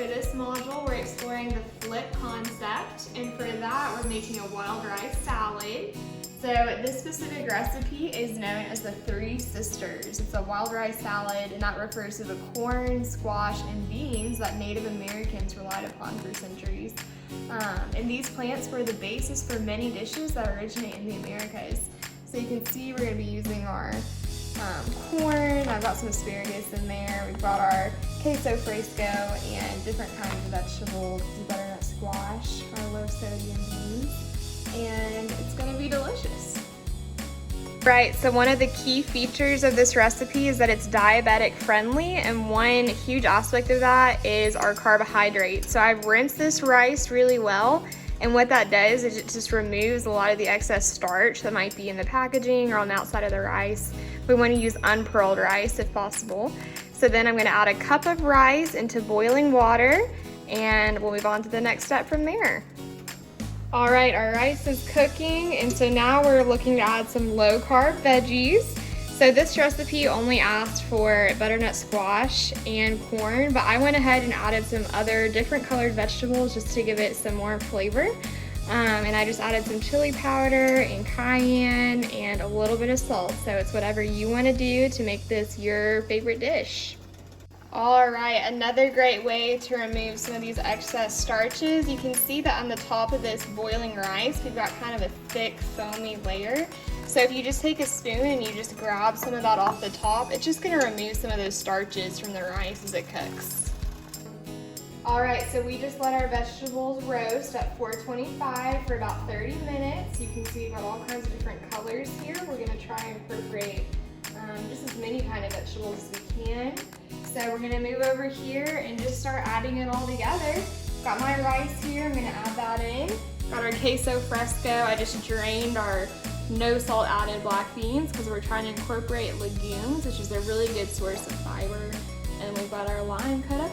for this module, we're exploring the flip concept, and for that, we're making a wild rice salad. So this specific recipe is known as the Three Sisters. It's a wild rice salad, and that refers to the corn, squash, and beans that Native Americans relied upon for centuries. And these plants were the basis for many dishes that originate in the Americas. So you can see we're going to be using our corn. I've got some asparagus in there. We've got our queso fresco and different kinds of vegetables, butternut squash, our low sodium beans. And it's gonna be delicious. Right, so one of the key features of this recipe is that it's diabetic friendly, and one huge aspect of that is our carbohydrates. So I've rinsed this rice really well, and what that does is it just removes a lot of the excess starch that might be in the packaging or on the outside of the rice. We want to use unpearled rice if possible. So then I'm gonna add a cup of rice into boiling water, and we'll move on to the next step from there. All right, our rice is cooking, and so now we're looking to add some low-carb veggies. So this recipe only asked for butternut squash and corn, but I went ahead and added some other different colored vegetables just to give it some more flavor. And I just added some chili powder and cayenne and a little bit of salt. So it's whatever you want to do to make this your favorite dish. All right, another great way to remove some of these excess starches, you can see that on the top of this boiling rice, we've got kind of a thick, foamy layer. So if you just take a spoon and you just grab some of that off the top, it's just gonna remove some of those starches from the rice as it cooks. All right, so we just let our vegetables roast at 425 for about 30 minutes. You can see we've got all kinds of different colors here. We're gonna try and incorporate just as many kind of vegetables as we can. So we're gonna move over here and just start adding it all together. Got my rice here, I'm gonna add that in. Got our queso fresco. I just drained our no salt added black beans because we're trying to incorporate legumes, which is a really good source of fiber. And we've got our lime cut up.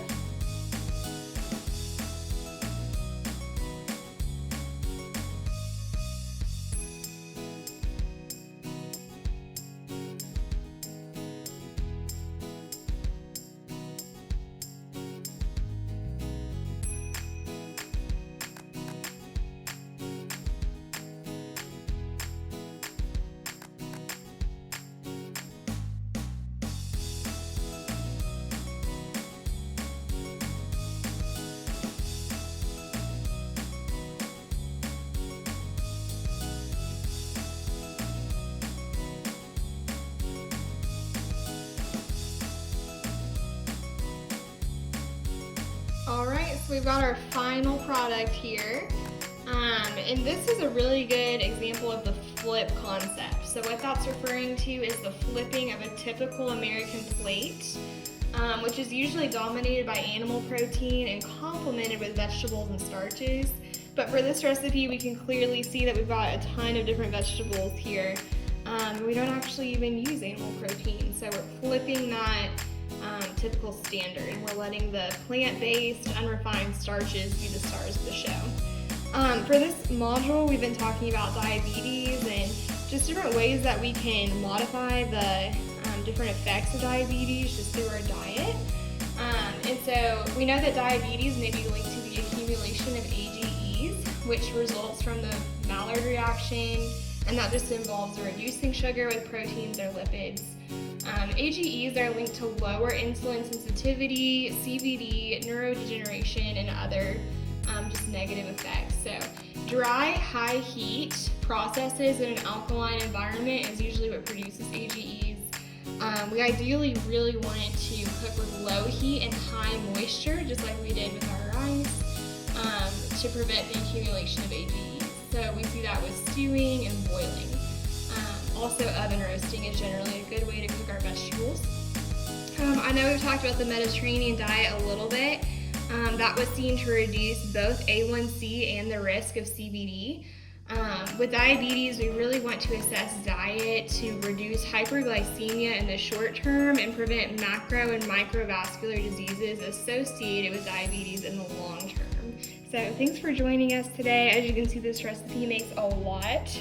All right, so we've got our final product here. And this is a really good example of the flip concept. So what that's referring to is the flipping of a typical American plate, which is usually dominated by animal protein and complemented with vegetables and starches. But for this recipe, we can clearly see that we've got a ton of different vegetables here. We don't actually even use animal protein, so we're flipping that typical standard, and we're letting the plant-based, unrefined starches be the stars of the show. For this module, we've been talking about diabetes and just different ways that we can modify the different effects of diabetes just through our diet. And so we know that diabetes may be linked to the accumulation of AGEs, which results from the Maillard reaction, and that just involves reducing sugar with proteins or lipids. AGEs are linked to lower insulin sensitivity, CVD, neurodegeneration, and other just negative effects. So dry, high heat processes in an alkaline environment is usually what produces AGEs. We ideally really want it to cook with low heat and high moisture, just like we did with our rice, to prevent the accumulation of AGEs. So we see that with stewing and boiling. Also, oven roasting is generally a good way to cook our vegetables. I know we've talked about the Mediterranean diet a little bit. That was seen to reduce both A1C and the risk of CVD. With diabetes, we really want to assess diet to reduce hyperglycemia in the short term and prevent macro and microvascular diseases associated with diabetes in the long term. So thanks for joining us today. As you can see, this recipe makes a lot